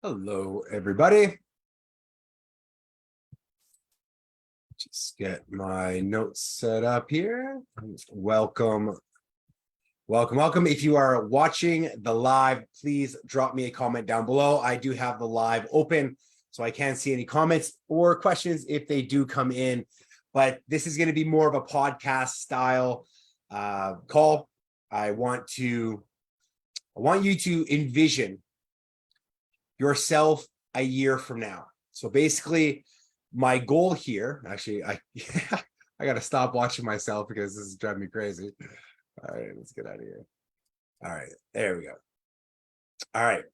Hello, everybody. Just get my notes set up here. Welcome. If you are watching the live, please drop me a comment down below. I do have the live open, so I can't see any comments or questions if they do come in. But this is going to be more of a podcast style call. I want you to envision yourself a year from now. So basically, my goal here, actually, I got to stop watching myself because this is driving me crazy. All right, let's get out of here. All right, there we go. All right,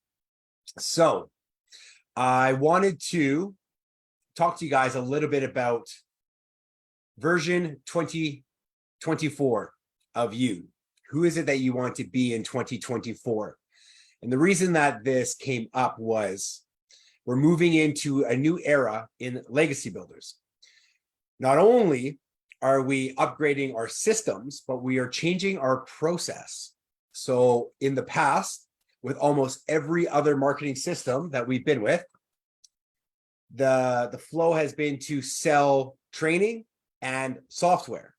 so I wanted to talk to you guys a little bit about version 2024 of you. Who is it that you want to be in 2024? And the reason that this came up was we're moving into a new era in legacy builders. Not only are we upgrading our systems, but we are changing our process. So in the past, with almost every other marketing system that we've been with, the flow has been to sell training and software.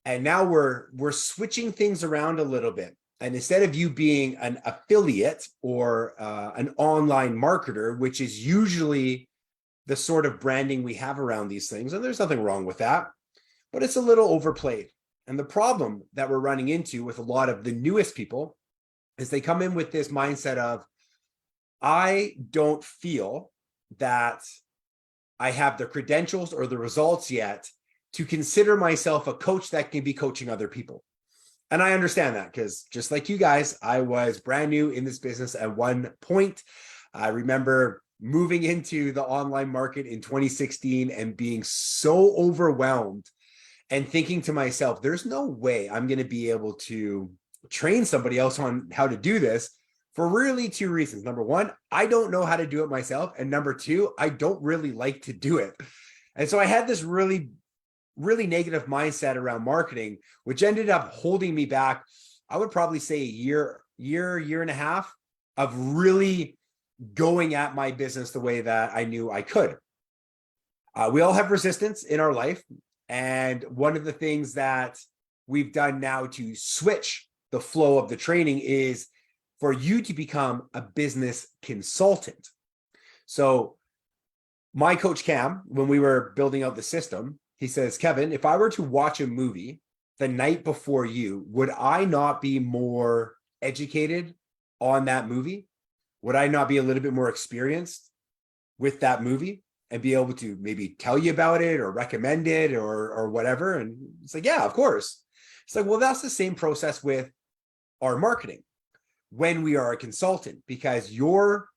And now we're switching things around a little bit. And instead of you being an affiliate or an online marketer, which is usually the sort of branding we have around these things, and there's nothing wrong with that, but it's a little overplayed. And the problem that we're running into with a lot of the newest people is they come in with this mindset of, I don't feel that I have the credentials or the results yet to consider myself a coach that can be coaching other people. And I understand that because just like you guys, I was brand new in this business at one point. I remember moving into the online market in 2016 and being so overwhelmed and thinking to myself, there's no way I'm going to be able to train somebody else on how to do this for really two reasons. Number one, I don't know how to do it myself. And number two, I don't really like to do it. And so I had this really negative mindset around marketing, which ended up holding me back. I would probably say a year and a half of really going at my business the way that I knew I could. We all have resistance in our life. And one of the things that we've done now to switch the flow of the training is for you to become a business consultant. So my coach Cam, when we were building out the system, he says, Kevin, if I were to watch a movie the night before you, would I not be more educated on that movie? Would I not be a little bit more experienced with that movie and be able to maybe tell you about it or recommend it or whatever? And it's like, yeah, of course. It's like, well, that's the same process with our marketing when we are a consultant, because your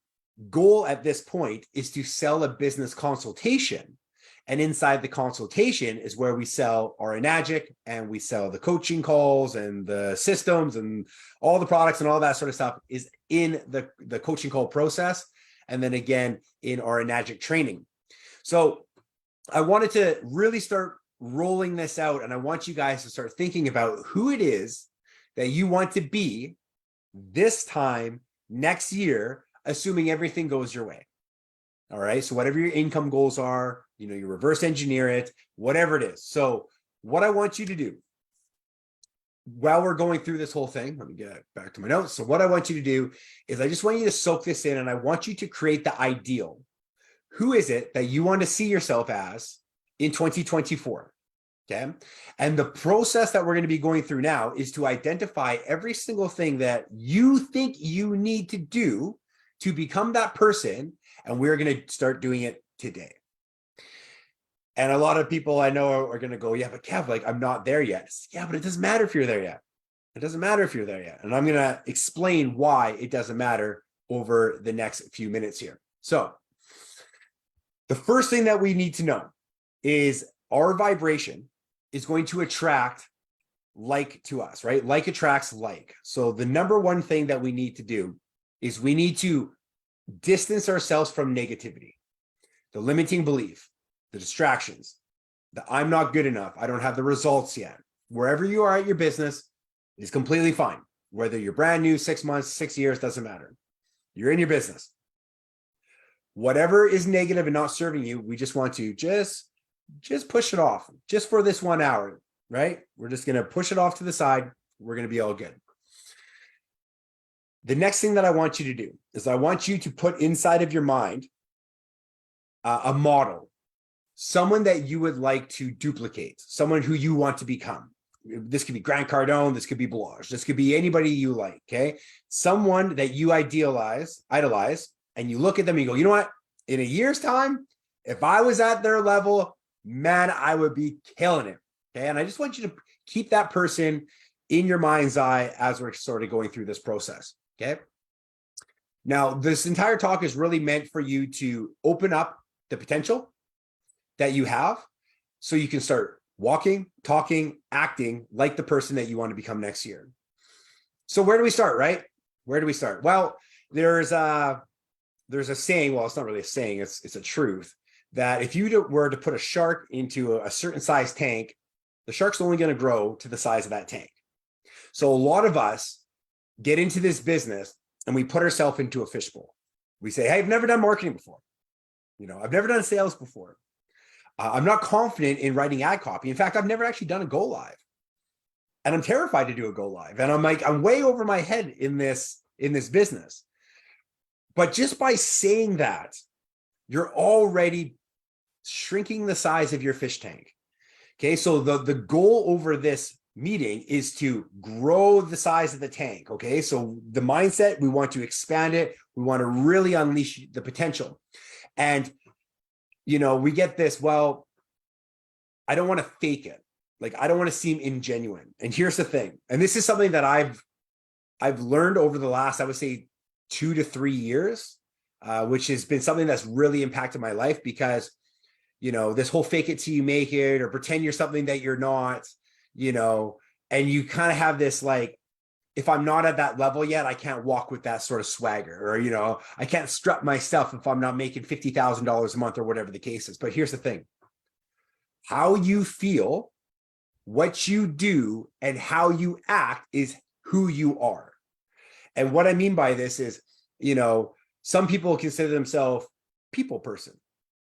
goal at this point is to sell a business consultation. And inside the consultation is where we sell our Enagic and we sell the coaching calls and the systems and all the products and all that sort of stuff is in the coaching call process. And then again, in our Enagic training. So I wanted to really start rolling this out. And I want you guys to start thinking about who it is that you want to be this time next year, assuming everything goes your way. All right. So whatever your income goals are, you reverse engineer it, whatever it is. So what I want you to do while we're going through this whole thing, let me get back to my notes. So what I want you to do is I just want you to soak this in and I want you to create the ideal. Who is it that you want to see yourself as in 2024? Okay. And the process that we're going to be going through now is to identify every single thing that you think you need to do to become that person. And we're going to start doing it today. And a lot of people I know are going to go, yeah, but Kev, like, I'm not there yet. Yeah, but it doesn't matter if you're there yet. It doesn't matter if you're there yet. And I'm going to explain why it doesn't matter over the next few minutes here. So the first thing that we need to know is our vibration is going to attract like to us, right? Like attracts like. So the number one thing that we need to do is we need to distance ourselves from negativity, the limiting belief, the distractions, the I'm not good enough, I don't have the results yet. Wherever you are at your business is completely fine. whether you're brand new, 6 months, 6 years, doesn't matter. You're in your business. Whatever is negative and not serving you, we just want to just push it off just for this 1 hour, right? We're just going to push it off to the side. We're going to be all good. The next thing that I want you to do is I want you to put inside of your mind a model, someone that you would like to duplicate, someone who you want to become. This could be Grant Cardone, this could be Balazs, this could be anybody you like, okay? Someone that you idolize, and you look at them and you go, you know what? In a year's time, if I was at their level, man, I would be killing it, okay? And I just want you to keep that person in your mind's eye as we're sort of going through this process, okay? Now, this entire talk is really meant for you to open up the potential that you have so you can start walking, talking, acting like the person that you want to become next year. So where do we start, right? Where do we start? Well, there's a saying, well, it's not really a saying, it's a truth, that if you were to put a shark into a certain size tank, the shark's only going to grow to the size of that tank. So a lot of us get into this business and we put ourselves into a fishbowl. We say, hey, I've never done marketing before. I've never done sales before. I'm not confident in writing ad copy. In fact, I've never actually done a go live. And I'm terrified to do a go live. And I'm way over my head in this business. But just by saying that, you're already shrinking the size of your fish tank. Okay, so the goal over this meeting is to grow the size of the tank. Okay, so the mindset, we want to expand it. We want to really unleash the potential. And we get this, well, I don't want to fake it. Like, I don't want to seem ingenuine. And here's the thing. And this is something that I've learned over the last, I would say, 2 to 3 years, which has been something that's really impacted my life because, this whole fake it till you make it or pretend you're something that you're not, and you kind of have this like, if I'm not at that level yet, I can't walk with that sort of swagger, or, I can't strut my stuff if I'm not making $50,000 a month or whatever the case is. But here's the thing. How you feel, what you do, and how you act is who you are. And what I mean by this is, some people consider themselves people person,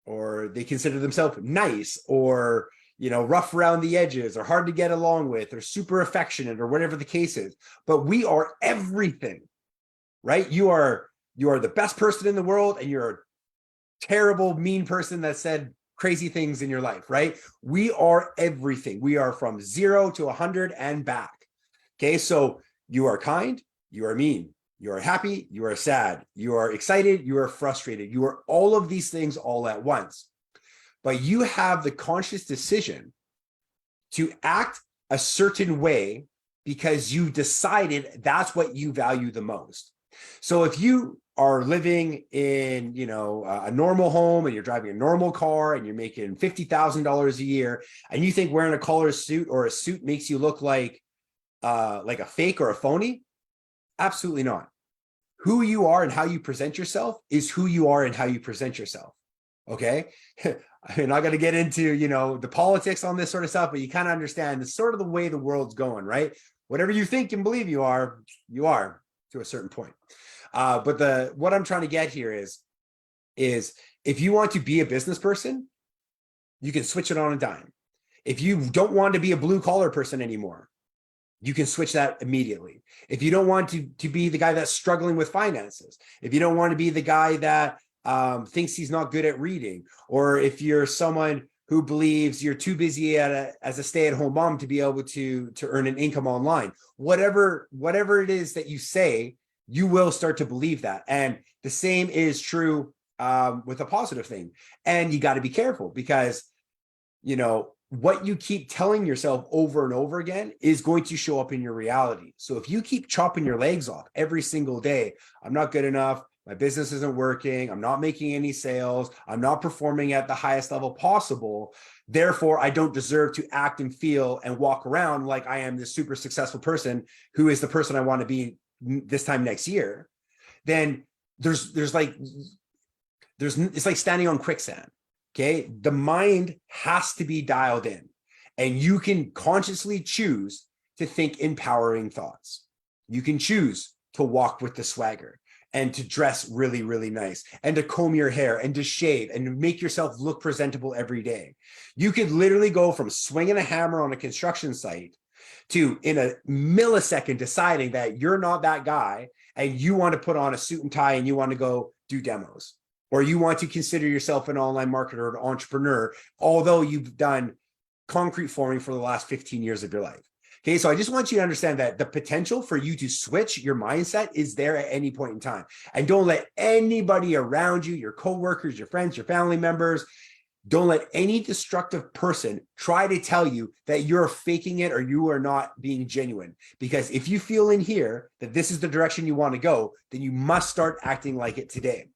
or they consider themselves nice, or rough around the edges, or hard to get along with, or super affectionate, or whatever the case is. But we are everything, right? You are the best person in the world, and you're a terrible, mean person that said crazy things in your life, right? We are everything. We are from 0 to 100 and back. Okay, so you are kind, you are mean, you are happy, you are sad, you are excited, you are frustrated, you are all of these things all at once. But you have the conscious decision to act a certain way because you decided that's what you value the most. So if you are living in, a normal home, and you're driving a normal car, and you're making $50,000 a year, and you think wearing a collar suit or a suit makes you look like a fake or a phony, absolutely not. Who you are and how you present yourself is who you are and how you present yourself. Okay. I'm not going to get into, the politics on this sort of stuff, but you kind of understand it's sort of the way the world's going, right? Whatever you think and believe you are to a certain point. But what I'm trying to get here is if you want to be a business person, you can switch it on a dime. If you don't want to be a blue collar person anymore, you can switch that immediately. If you don't want to be the guy that's struggling with finances, if you don't want to be the guy that thinks he's not good at reading, or if you're someone who believes you're too busy as a stay-at-home mom to be able to earn an income online, whatever it is that you say, you will start to believe that. And the same is true with a positive thing. And you got to be careful because, what you keep telling yourself over and over again is going to show up in your reality. So if you keep chopping your legs off every single day, I'm not good enough, my business isn't working, I'm not making any sales, I'm not performing at the highest level possible, therefore I don't deserve to act and feel and walk around like I am this super successful person who is the person I want to be this time next year, then it's like standing on quicksand. Okay, the mind has to be dialed in, and you can consciously choose to think empowering thoughts. You can choose to walk with the swagger and to dress really, really nice and to comb your hair and to shave and to make yourself look presentable every day. You could literally go from swinging a hammer on a construction site to in a millisecond deciding that you're not that guy and you want to put on a suit and tie and you want to go do demos, or you want to consider yourself an online marketer or an entrepreneur, although you've done concrete forming for the last 15 years of your life. Okay, so I just want you to understand that the potential for you to switch your mindset is there at any point in time. And don't let anybody around you, your coworkers, your friends, your family members, don't let any destructive person try to tell you that you're faking it or you are not being genuine. Because if you feel in here that this is the direction you want to go, then you must start acting like it today.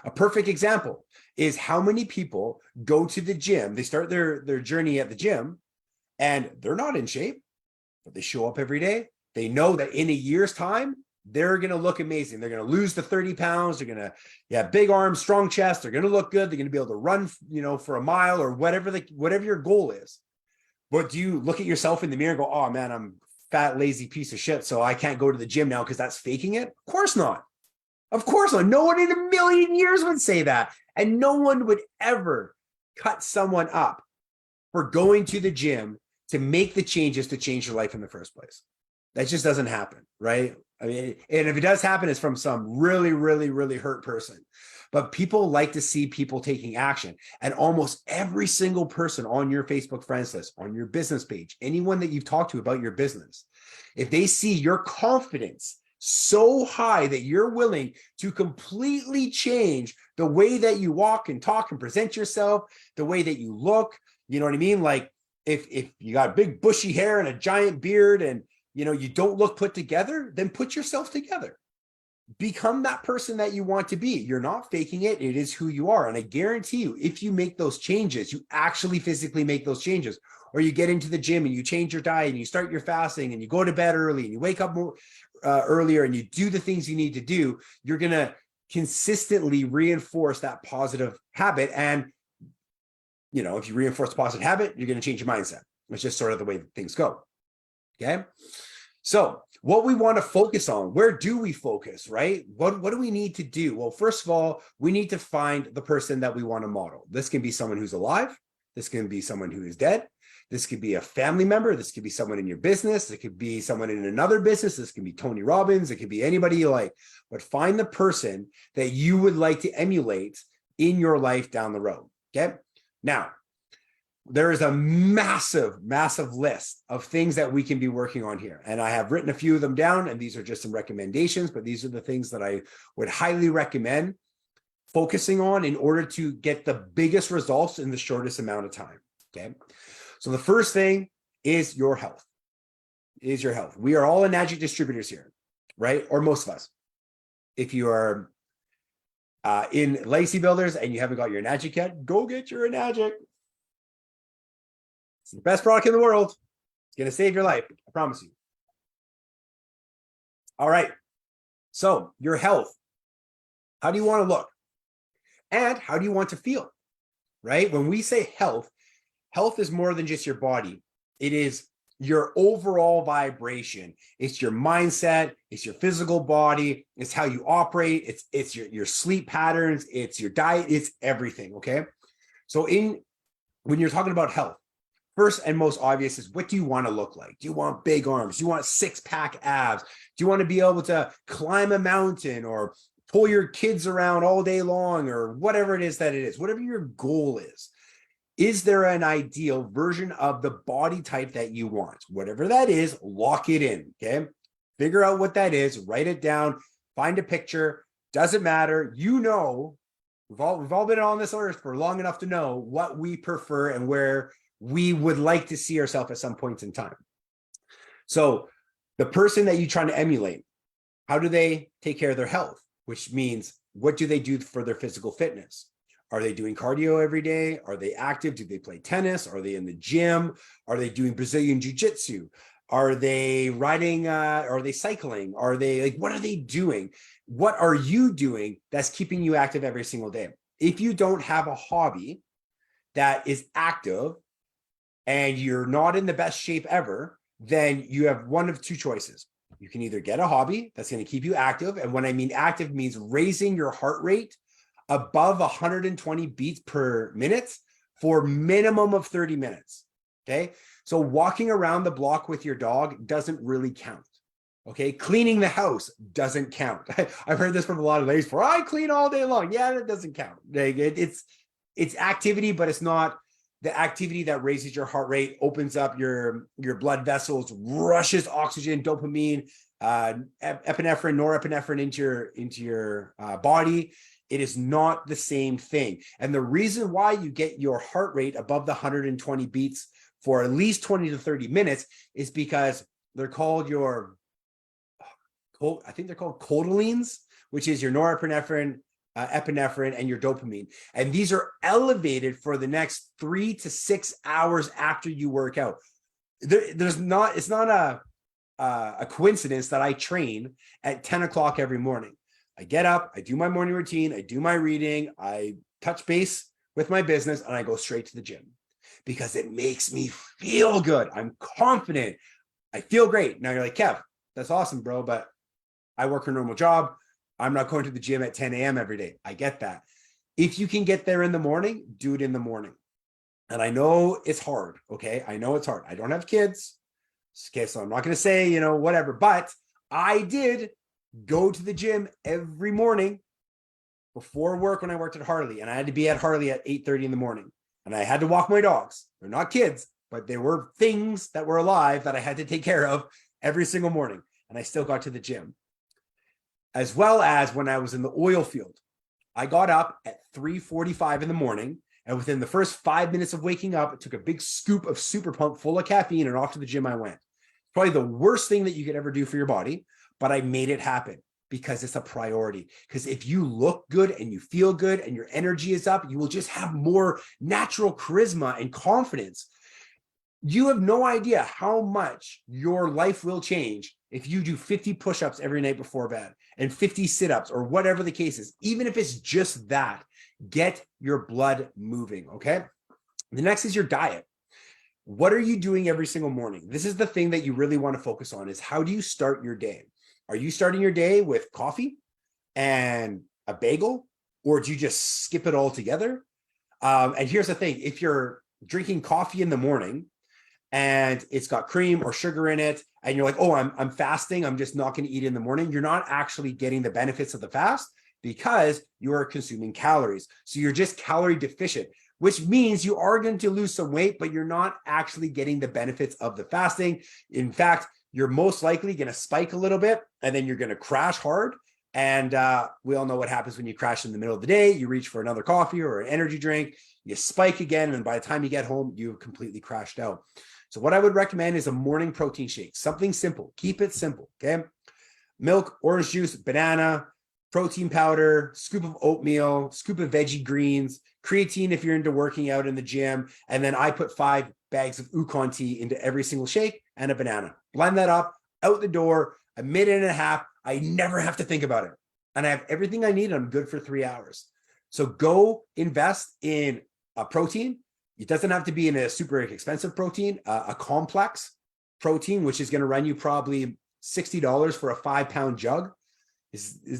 A perfect example is how many people go to the gym, they start their journey at the gym and they're not in shape, but they show up every day. They know that in a year's time, they're going to look amazing. They're going to lose the 30 pounds. They're going to have big arms, strong chest. They're going to look good. They're going to be able to run, for a mile or whatever your goal is. But do you look at yourself in the mirror and go, oh man, I'm fat, lazy piece of shit, so I can't go to the gym now because that's faking it? Of course not. Of course not. No one in a million years would say that. And no one would ever cut someone up for going to the gym to make the changes to change your life in the first place. That just doesn't happen, right? I mean, and if it does happen, it's from some really, really, really hurt person. But people like to see people taking action. And almost every single person on your Facebook friends list, on your business page, anyone that you've talked to about your business, if they see your confidence so high that you're willing to completely change the way that you walk and talk and present yourself, the way that you look, you know what I mean? Like if you got big bushy hair and a giant beard and you don't look put together, then put yourself together. Become that person that you want to be. You're not faking it. It is who you are. And I guarantee you, if you make those changes, you actually physically make those changes, or you get into the gym and you change your diet and you start your fasting and you go to bed early and you wake up more earlier and you do the things you need to do, you're going to consistently reinforce that positive habit. And, if you reinforce the positive habit, you're going to change your mindset. It's just sort of the way that things go. Okay. So what we want to focus on, where do we focus, right? What do we need to do? Well, first of all, we need to find the person that we want to model. This can be someone who's alive. This can be someone who is dead. This could be a family member. This could be someone in your business. It could be someone in another business. This can be Tony Robbins. It could be anybody you like, but find the person that you would like to emulate in your life down the road. Okay. Now, there is a massive, massive list of things that we can be working on here. And I have written a few of them down, and these are just some recommendations, but these are the things that I would highly recommend focusing on in order to get the biggest results in the shortest amount of time. Okay. So the first thing is your health. Is your health. We are all Enagic distributors here, right? Or most of us. If you are in Legacy Builders and you haven't got your Enagic yet, go get your Enagic. It's the best product in the world. It's going to save your life. I promise you. All right. So your health. How do you want to look? And how do you want to feel? Right? When we say health, health is more than just your body. It is your overall vibration. It's your mindset. It's your physical body. It's how you operate. It's your sleep patterns. It's your diet. It's everything. Okay. So when you're talking about health, first and most obvious is, what do you want to look like? Do you want big arms? Do you want six-pack abs? Do you want to be able to climb a mountain or pull your kids around all day long, or whatever it is that it is, whatever your goal is? Is there an ideal version of the body type that you want? Whatever that is, lock it in, okay? Figure out what that is, write it down, find a picture, doesn't matter. We've all been on this earth for long enough to know what we prefer and where we would like to see ourselves at some points in time. So the person that you're trying to emulate, how do they take care of their health? Which means, what do they do for their physical fitness? Are they doing cardio every day? Are they active? Do they play tennis? Are they in the gym? Are they doing Brazilian jiu-jitsu? Are they riding? Are they cycling? Are they what are they doing? What are you doing that's keeping you active every single day? If you don't have a hobby that is active and you're not in the best shape ever, then you have one of two choices. You can either get a hobby that's going to keep you active. And when I mean active means raising your heart rate above 120 beats per minute for minimum of 30 minutes. Okay. So walking around the block with your dog doesn't really count. Okay. Cleaning the house doesn't count. I've heard this from a lot of ladies for I clean all day long. Yeah, that doesn't count. It's activity, but it's not the activity that raises your heart rate, opens up your blood vessels, rushes oxygen, dopamine, epinephrine, norepinephrine into your body. It is not the same thing. And the reason why you get your heart rate above the 120 beats for at least 20 to 30 minutes is because they're called I think they're called cotyledons, which is your norepinephrine, epinephrine, and your dopamine. And these are elevated for the next 3 to 6 hours after you work out. It's not a coincidence that I train at 10 o'clock every morning. I get up, I do my morning routine, I do my reading, I touch base with my business, and I go straight to the gym because it makes me feel good. I'm confident. I feel great. Now you're like, Kev, that's awesome, bro, but I work a normal job. I'm not going to the gym at 10 a.m. every day. I get that. If you can get there in the morning, do it in the morning. And I know it's hard. Okay. I know it's hard. I don't have kids. Okay. So I'm not going to say, whatever, but I did go to the gym every morning before work when I worked at Harley, and I had to be at Harley at 8:30 in the morning, and I had to walk my dogs. They're not kids, but they were things that were alive that I had to take care of every single morning. And I still got to the gym. As well as when I was in the oil field, I got up at 3:45 in the morning, and within the first 5 minutes of waking up, I took a big scoop of Super Pump full of caffeine, and off to the gym I went. Probably the worst thing that you could ever do for your body, but I made it happen because it's a priority. Because if you look good and you feel good and your energy is up, you will just have more natural charisma and confidence. You have no idea how much your life will change if you do 50 push-ups every night before bed and 50 sit-ups or whatever the case is. Even if it's just that, get your blood moving, okay? The next is your diet. What are you doing every single morning? This is the thing that you really want to focus on, is how do you start your day? Are you starting your day with coffee and a bagel, or do you just skip it all together? And here's the thing. If you're drinking coffee in the morning and it's got cream or sugar in it, and you're like, oh, I'm fasting, I'm just not going to eat in the morning, you're not actually getting the benefits of the fast because you are consuming calories. So you're just calorie deficient, which means you are going to lose some weight, but you're not actually getting the benefits of the fasting. In fact, you're most likely going to spike a little bit, and then you're going to crash hard. And we all know what happens when you crash in the middle of the day. You reach for another coffee or an energy drink, you spike again, and by the time you get home, you've completely crashed out. So what I would recommend is a morning protein shake, something simple. Keep it simple, okay? Milk, orange juice, banana, protein powder, scoop of oatmeal, scoop of veggie greens, creatine if you're into working out in the gym, and then I put 5 bags of Ukon tea into every single shake and a banana. Blend that up, out the door, a minute and a half. I never have to think about it. And I have everything I need. I'm good for 3 hours. So go invest in a protein. It doesn't have to be in a super expensive protein, a complex protein, which is going to run you probably $60 for a 5-pound jug.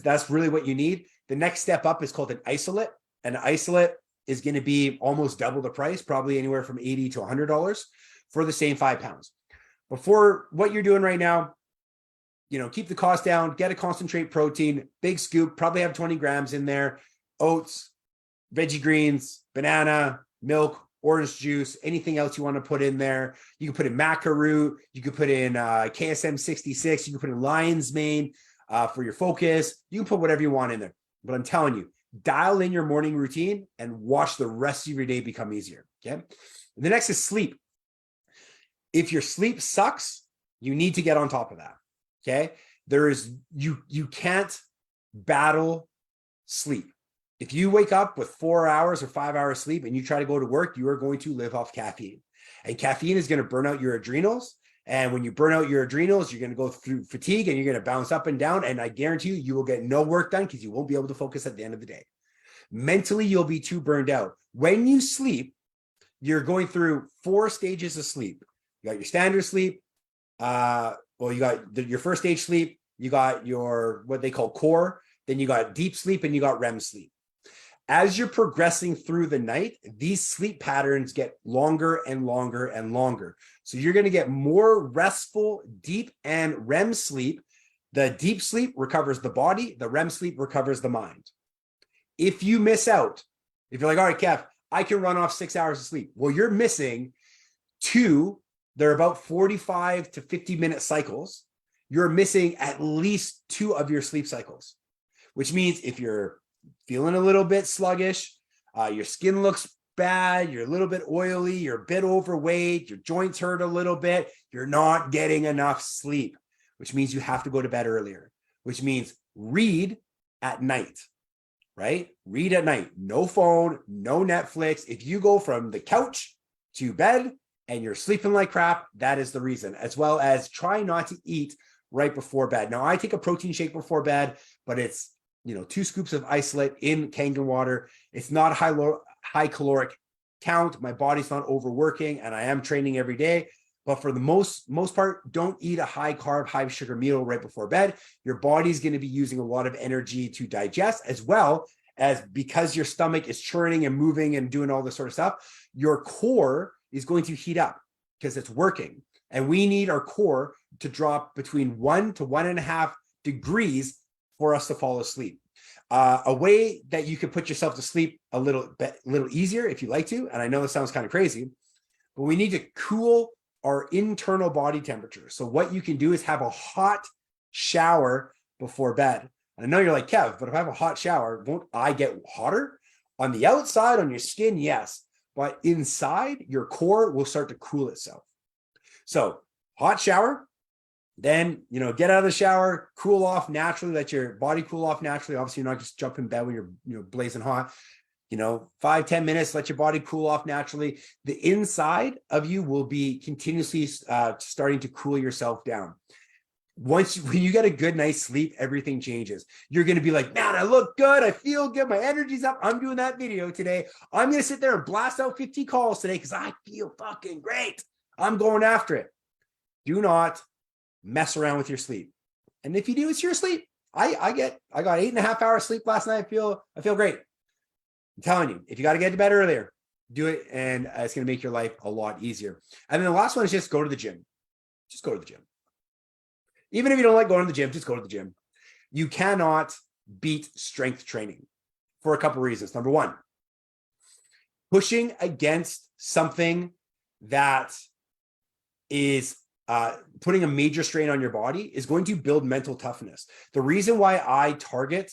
That's really what you need. The next step up is called an isolate. An isolate is going to be almost double the price, probably anywhere from $80 to $100 for the same 5 pounds. Before what you're doing right now, keep the cost down, get a concentrate protein, big scoop, probably have 20 grams in there, oats, veggie greens, banana, milk, orange juice, anything else you want to put in there. You can put in maca root, you can put in KSM 66, you can put in lion's mane for your focus. You can put whatever you want in there. But I'm telling you, dial in your morning routine and watch the rest of your day become easier, okay? And the next is sleep. If your sleep sucks, you need to get on top of that, okay? You can't battle sleep. If you wake up with 4 hours or 5 hours sleep and you try to go to work, you are going to live off caffeine. And caffeine is going to burn out your adrenals. And when you burn out your adrenals, you're going to go through fatigue and you're going to bounce up and down. And I guarantee you will get no work done because you won't be able to focus at the end of the day. Mentally, you'll be too burned out. When you sleep, you're going through 4 stages of sleep. You got your standard sleep, well, you got your first stage sleep, you got your what they call core, then you got deep sleep, and you got REM sleep. As you're progressing through the night, these sleep patterns get longer and longer and longer. So you're going to get more restful, deep, and REM sleep. The deep sleep recovers the body, the REM sleep recovers the mind. If you miss out, if you're like, all right, Kev, I can run off 6 hours of sleep. Well, you're missing two, they're about 45 to 50-minute cycles. You're missing at least two of your sleep cycles, which means if you're feeling a little bit sluggish, your skin looks bad, you're a little bit oily, you're a bit overweight, your joints hurt a little bit, you're not getting enough sleep, which means you have to go to bed earlier, which means read at night, right? Read at night, no phone, no Netflix. If you go from the couch to bed and you're sleeping like crap, that is the reason, as well as try not to eat right before bed. Now, I take a protein shake before bed, but it's 2 scoops of isolate in Kangen water. It's not a high caloric count. My body's not overworking, and I am training every day. But for the most part, don't eat a high carb, high sugar meal right before bed. Your body's going to be using a lot of energy to digest, as well as because your stomach is churning and moving and doing all this sort of stuff, your core is going to heat up because it's working. And we need our core to drop between 1 to 1.5 degrees for us to fall asleep. A way that you can put yourself to sleep a little easier if you like to, and I know this sounds kind of crazy, but we need to cool our internal body temperature. So what you can do is have a hot shower before bed. And I know you're like, Kev, but if I have a hot shower, won't I get hotter? On the outside, on your skin, yes, but inside, your core will start to cool itself. So hot shower, then, get out of the shower, cool off naturally, let your body cool off naturally. Obviously, you're not just jump in bed when you're blazing hot. 5-10 minutes, let your body cool off naturally. The inside of you will be continuously starting to cool yourself down. When you get a good night's sleep, everything changes. You're going to be like, man, I look good. I feel good. My energy's up. I'm doing that video today. I'm going to sit there and blast out 50 calls today because I feel fucking great. I'm going after it. Do not mess around with your sleep. And if you do, it's your sleep. I got 8.5 hours sleep last night. I feel great. I'm telling you, if you got to get to bed earlier, do it. And it's going to make your life a lot easier. And then the last one is just go to the gym. Just go to the gym. Even if you don't like going to the gym, just go to the gym. You cannot beat strength training for a couple of reasons. Number one, pushing against something that is putting a major strain on your body is going to build mental toughness. The reason why I target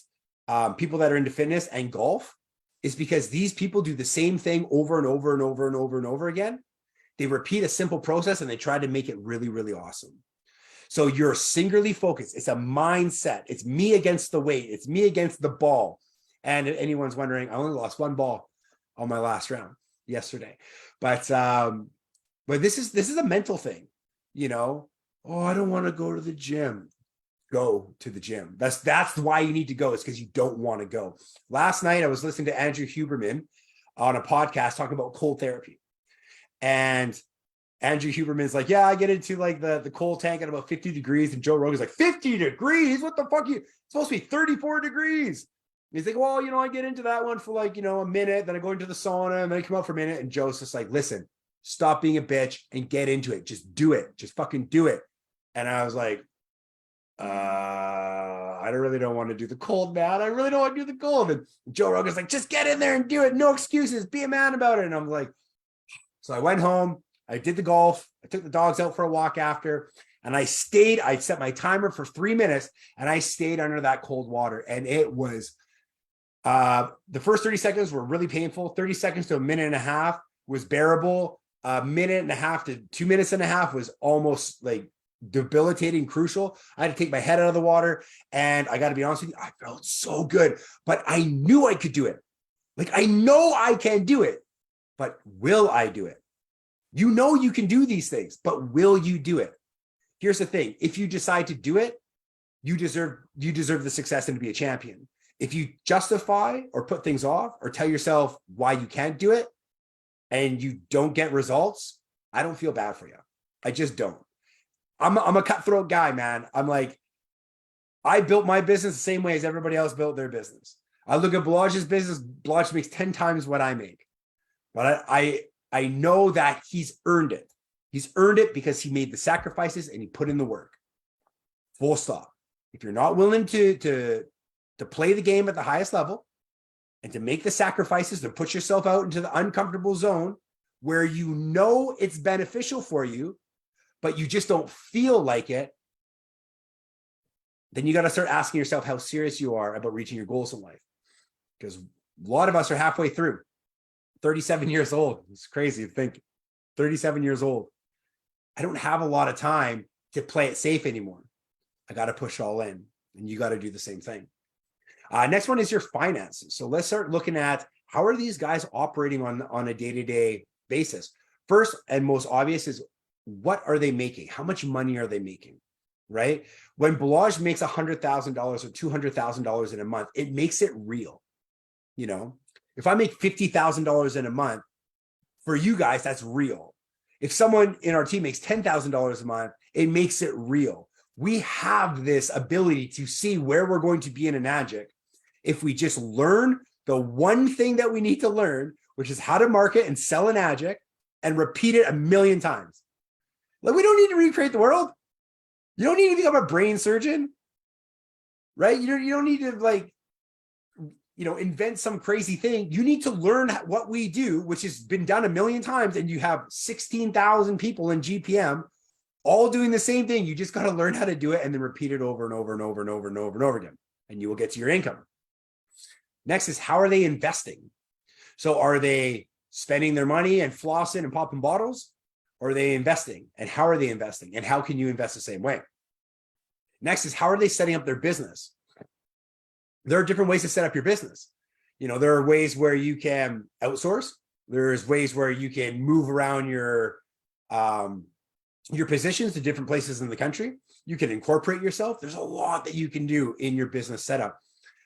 people that are into fitness and golf is because these people do the same thing over and over and over and over and over again. They repeat a simple process and they try to make it really, really awesome. So you're singularly focused. It's a mindset. It's me against the weight. It's me against the ball. And if anyone's wondering, I only lost 1 ball on my last round yesterday. But this is a mental thing. Oh, I don't want to go to the gym. Go to the gym. That's why you need to go. It's because you don't want to go. Last night, I was listening to Andrew Huberman on a podcast talking about cold therapy. And Andrew Huberman's like, yeah, I get into like the cold tank at about 50 degrees. And Joe Rogan's like, 50 degrees? What the fuck? It's supposed to be 34 degrees. And he's like, well, I get into that one for like, a minute. Then I go into the sauna and then I come out for a minute. And Joe's just like, listen, stop being a bitch and get into it. Just do it. Just fucking do it. And I was like, I really don't want to do the cold, man. I really don't want to do the cold. And Joe Rogan's like, just get in there and do it. No excuses. Be a man about it. And I'm like, so I went home. I did the golf. I took the dogs out for a walk after, and I set my timer for 3 minutes, and I stayed under that cold water. And it was, the first 30 seconds were really painful. 30 seconds to a minute and a half was bearable. A minute and a half to 2 minutes and a half was almost like debilitating, crucial. I had to take my head out of the water. And I got to be honest with you, I felt so good, but I knew I could do it. Like, I know I can do it, but will I do it? You can do these things, but will you do it? Here's the thing. If you decide to do it, you deserve the success and to be a champion. If you justify or put things off or tell yourself why you can't do it and you don't get results, I don't feel bad for you. I just don't. I'm a cutthroat guy, man. I'm like, I built my business the same way as everybody else built their business. I look at Balazs's business. Balazs makes 10 times what I make, but I know that he's earned it. He's earned it because he made the sacrifices and he put in the work. Full stop. If you're not willing to play the game at the highest level and to make the sacrifices to put yourself out into the uncomfortable zone where you know it's beneficial for you, but you just don't feel like it, then you got to start asking yourself how serious you are about reaching your goals in life. Because a lot of us are halfway through, 37 years old. It's crazy to think 37 years old. I don't have a lot of time to play it safe anymore. I got to push all in, and you got to do the same thing. Next one is your finances. So let's start looking at how are these guys operating on a day-to-day basis. First and most obvious is what are they making? How much money are they making? Right? When Balazs makes $100,000 or $200,000 in a month, it makes it real. You know, if I make $50,000 in a month, for you guys, that's real. If someone in our team makes $10,000 a month, it makes it real. We have this ability to see where we're going to be in Enagic if we just learn the one thing that we need to learn, which is how to market and sell Enagic, and repeat it a million times. Like, we don't need to recreate the world. You don't need to become a brain surgeon, right? You don't need to, like, invent some crazy thing. You need to learn what we do, which has been done a million times, and you have 16,000 people in GPM all doing the same thing. You just got to learn how to do it and then repeat it over and over and over and over and over and over again, and you will get to your income. Next is, how are they investing? So are they spending their money and flossing and popping bottles? Or are they investing? And how are they investing? And how can you invest the same way? Next is, how are they setting up their business? There are different ways to set up your business. There are ways where you can outsource. There's ways where you can move around your positions to different places in the country. You can incorporate yourself. There's a lot that you can do in your business setup.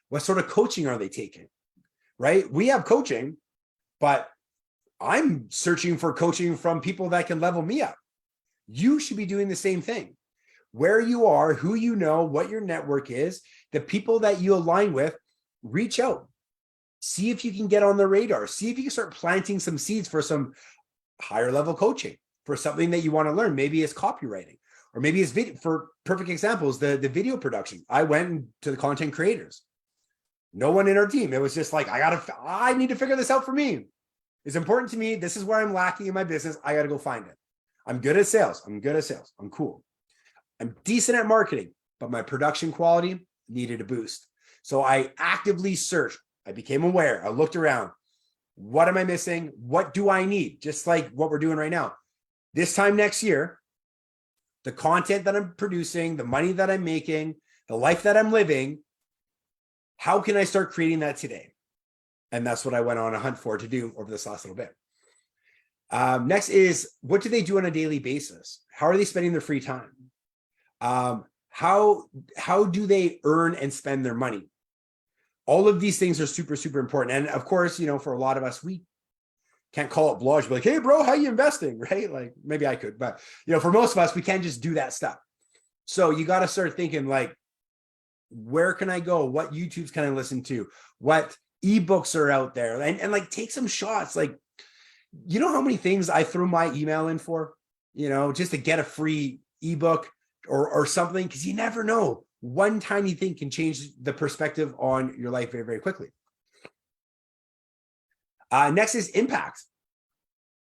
What sort of coaching are they taking? Right? We have coaching, but I'm searching for coaching from people that can level me up. You should be doing the same thing. Where you are, who you know, what your network is, the people that you align with, reach out. See if you can get on the radar. See if you can start planting some seeds for some higher level coaching, for something that you want to learn. Maybe it's copywriting, or maybe it's video. For perfect examples, the video production. I went to the content creators. No one in our team. It was just like, I need to figure this out for me. It's important to me. This is where I'm lacking in my business. I got to go find it. I'm good at sales. I'm cool. I'm decent at marketing, but my production quality needed a boost. So I actively searched. I became aware. I looked around. What am I missing? What do I need? Just like what we're doing right now. This time next year, the content that I'm producing, the money that I'm making, the life that I'm living, how can I start creating that today? And that's what I went on a hunt for to do over this last little bit. Next is, what do they do on a daily basis? How are they spending their free time? How do they earn and spend their money? All of these things are super, super important. And of course, for a lot of us, we can't call up Balazs, be like, hey bro, how you investing? Right? Like, maybe I could, but for most of us, we can't just do that stuff. So you got to start thinking, like, where can I go? What YouTubes can I listen to? What ebooks are out there? And like, take some shots. Like, how many things I threw my email in for, just to get a free ebook or something, because you never know. One tiny thing can change the perspective on your life very, very quickly. Next is impact.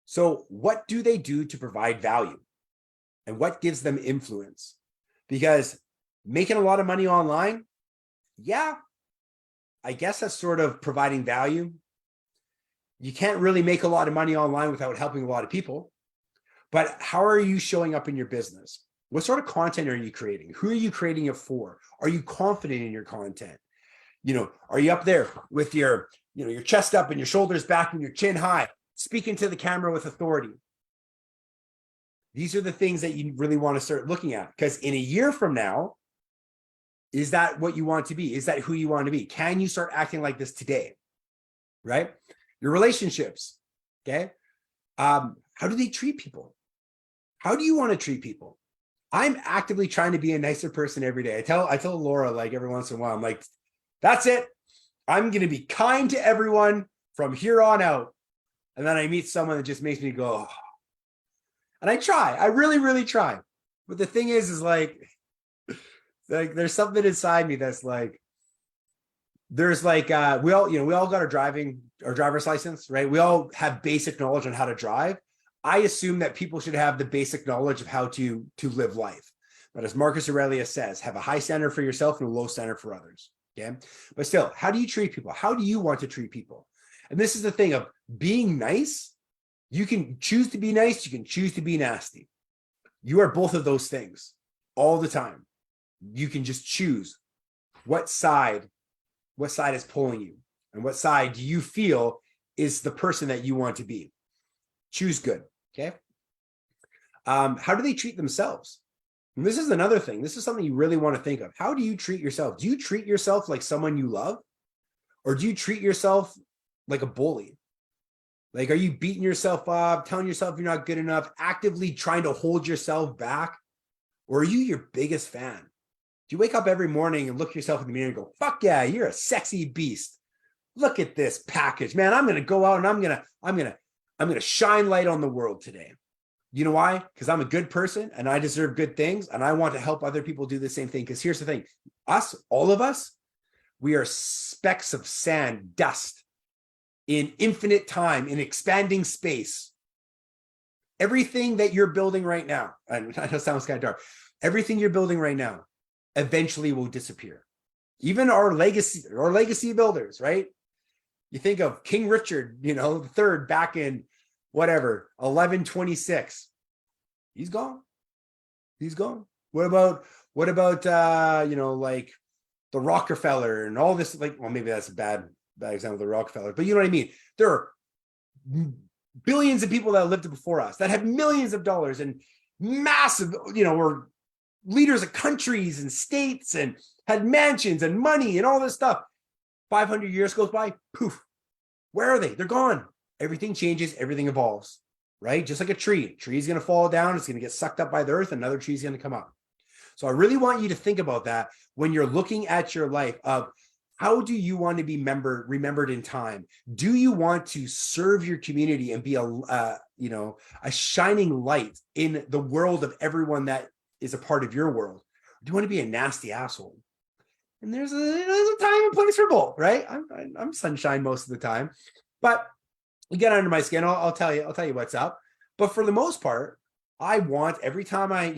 So what do they do to provide value? And what gives them influence? Because making a lot of money online, yeah, I guess that's sort of providing value. You can't really make a lot of money online without helping a lot of people. But how are you showing up in your business? What sort of content are you creating? Who are you creating it for? Are you confident in your content? Are you up there with your chest up and your shoulders back and your chin high, speaking to the camera with authority? These are the things that you really want to start looking at, because in a year from now, is that what you want to be? Is that who you want to be? Can you start acting like this today? Right? Your relationships. Okay. How do they treat people? How do you want to treat people? I'm actively trying to be a nicer person every day. I tell Laura, like, every once in a while, I'm like, that's it. I'm going to be kind to everyone from here on out. And then I meet someone that just makes me go, oh. And I try. I really, really try. But the thing is like there's something inside me that's like, there's like we all got our driver's license, right? We all have basic knowledge on how to drive. I assume that people should have the basic knowledge of how to live life. But as Marcus Aurelius says, have a high standard for yourself and a low standard for others. Okay. But still, how do you treat people? How do you want to treat people? And this is the thing of being nice. You can choose to be nice. You can choose to be nasty. You are both of those things all the time. You can just choose what side is pulling you and what side do you feel is the person that you want to be. Choose good. Okay. How do they treat themselves? And this is another thing. This is something you really want to think of. How do you treat yourself? Do you treat yourself like someone you love? Or do you treat yourself like a bully? Like, are you beating yourself up, telling yourself you're not good enough, actively trying to hold yourself back? Or are you your biggest fan? Do you wake up every morning and look at yourself in the mirror and go, fuck yeah, you're a sexy beast. Look at this package, man. I'm going to go out and I'm going to shine light on the world today. You know why? Because I'm a good person and I deserve good things. And I want to help other people do the same thing. Because here's the thing, all of us, we are specks of sand, dust in infinite time, in expanding space. Everything that you're building right now, and I know it sounds kind of dark, everything you're building right now eventually will disappear. Even our legacy builders, right? You think of King Richard, the third back in 1126. He's gone. What about like the Rockefeller and all this, like, well, maybe that's a bad example of the Rockefeller, but you know what I mean? There are billions of people that lived before us that had millions of dollars and massive, were leaders of countries and states and had mansions and money and all this stuff. 500 years goes by, poof. Where are they? They're gone. Everything changes, everything evolves, right? Just like a tree. A tree is going to fall down, it's going to get sucked up by the earth, another tree is going to come up. So I really want you to think about that when you're looking at your life of how do you want to be remembered in time? Do you want to serve your community and be a shining light in the world of everyone that is a part of your world? Or do you want to be a nasty asshole? And there's a time and place for both, right? I'm sunshine most of the time, but you get under my skin. I'll tell you what's up. But for the most part, I want every time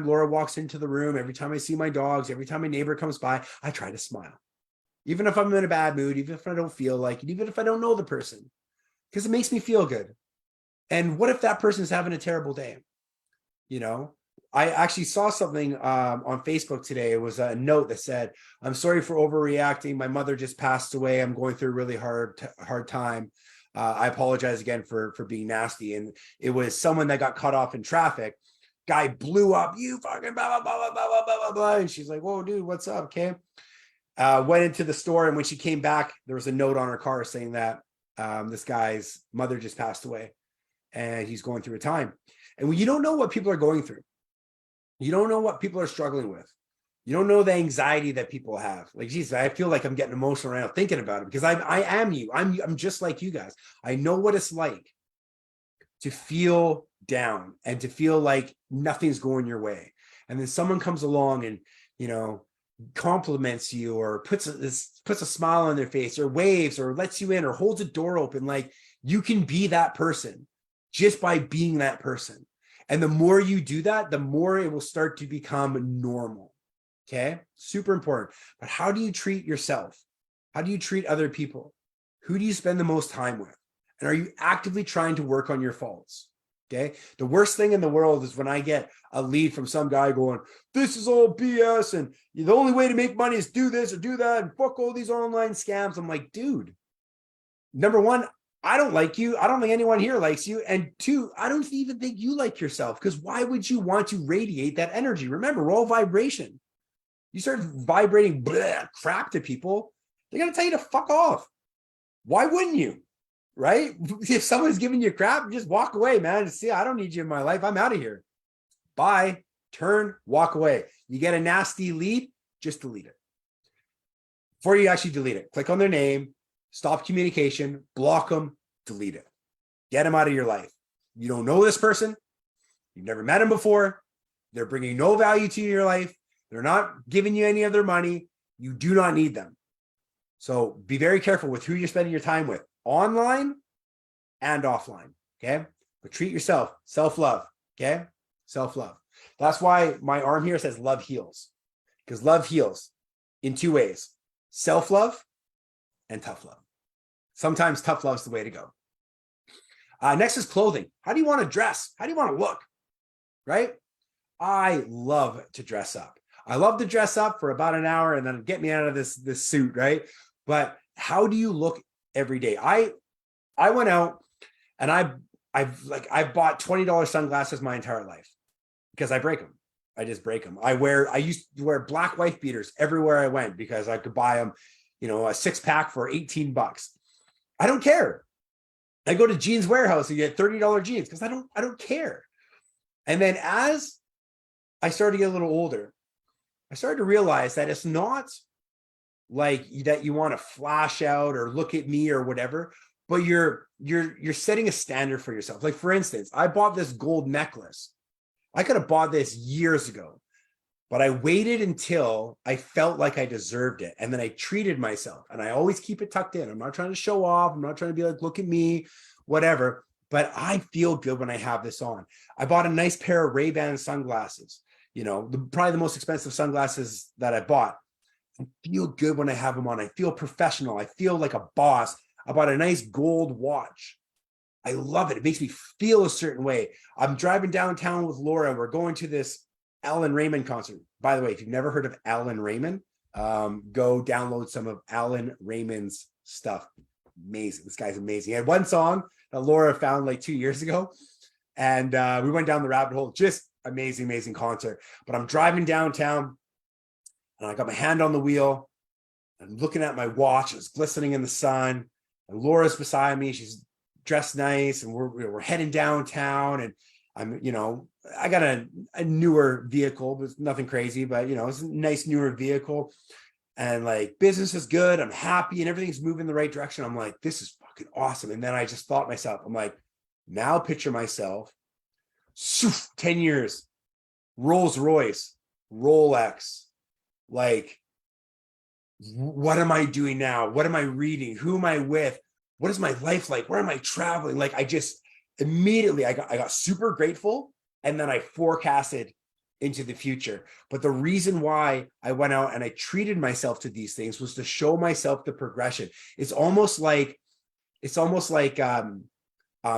Laura walks into the room, every time I see my dogs, every time my neighbor comes by, I try to smile. Even if I'm in a bad mood, even if I don't feel like it, even if I don't know the person, because it makes me feel good. And what if that person's having a terrible day? I actually saw something on Facebook today. It was a note that said, I'm sorry for overreacting. My mother just passed away. I'm going through a really hard time. I apologize again for being nasty. And it was someone that got cut off in traffic. Guy blew up, you fucking blah, blah, blah, blah, blah, blah, blah, blah. And she's like, whoa, dude, what's up? Okay. Went into the store. And when she came back, there was a note on her car saying that this guy's mother just passed away and he's going through a time. And you don't know what people are going through. You don't know what people are struggling with. You don't know the anxiety that people have. Like, geez, I feel like I'm getting emotional right now thinking about it because I am you. I'm just like you guys. I know what it's like to feel down and to feel like nothing's going your way. And then someone comes along and, compliments you or puts a smile on their face or waves or lets you in or holds a door open. Like, you can be that person just by being that person. And the more you do that, the more it will start to become normal. Okay. Super important. But how do you treat yourself? How do you treat other people? Who do you spend the most time with? And are you actively trying to work on your faults? Okay. The worst thing in the world is when I get a lead from some guy going, this is all BS. And the only way to make money is do this or do that. And fuck all these online scams. I'm like, dude, number one, I don't like you. I don't think anyone here likes you. And two, I don't even think you like yourself, because why would you want to radiate that energy? Remember, we're all vibration. You start vibrating crap to people, they're going to tell you to fuck off. Why wouldn't you? Right? If someone's giving you crap, just walk away, man. See, I don't need you in my life. I'm out of here. Bye. Turn, walk away. You get a nasty lead, just delete it. Before you actually delete it, click on their name, stop communication, block them, delete it. Get them out of your life. You don't know this person. You've never met them before. They're bringing no value to your life. They're not giving you any of their money. You do not need them. So be very careful with who you're spending your time with, online and offline. Okay. But treat yourself, self-love. Okay. Self-love. That's why my arm here says love heals, because love heals in two ways: self-love and tough love. Sometimes tough love is the way to go. Next is clothing. How do you want to dress? How do you want to look? Right? I love to dress up. I love to dress up for about an hour and then get me out of this suit, right? But how do you look every day? I went out and I've bought $20 sunglasses my entire life because I break them. I just break them. I used to wear black wife beaters everywhere I went because I could buy them, a 6-pack for $18. I don't care. I go to Jeans Warehouse and get $30 jeans because I don't care. And then as I started to get a little older, I started to realize that it's not like that you want to flash out or look at me or whatever, but you're setting a standard for yourself. Like, for instance, I bought this gold necklace. I could have bought this years ago, but I waited until I felt like I deserved it. And then I treated myself, and I always keep it tucked in. I'm not trying to show off. I'm not trying to be like, look at me, whatever, but I feel good when I have this on. I bought a nice pair of Ray-Ban sunglasses, probably the most expensive sunglasses that I bought. I feel good when I have them on. I feel professional. I feel like a boss. I bought a nice gold watch. I love it. It makes me feel a certain way. I'm driving downtown with Laura. We're going to this Alan Raymond concert. By the way, if you've never heard of Alan Raymond, go download some of Alan Raymond's stuff. Amazing. This guy's amazing. He had one song that Laura found like 2 years ago, and we went down the rabbit hole. Just amazing, amazing concert. But I'm driving downtown, and I got my hand on the wheel. I'm looking at my watch. It's glistening in the sun. And Laura's beside me. She's dressed nice, and we're heading downtown. And I got a newer vehicle, but nothing crazy, but it's a nice newer vehicle. And like, business is good. I'm happy and everything's moving in the right direction. I'm like, this is fucking awesome. And then I just thought myself, I'm like, now picture myself, 10 years, Rolls Royce, Rolex. Like, what am I doing now? What am I reading? Who am I with? What is my life like? Where am I traveling? Like, I just immediately, I got super grateful. And then I forecasted into the future. But the reason why I went out and I treated myself to these things was to show myself the progression. It's almost like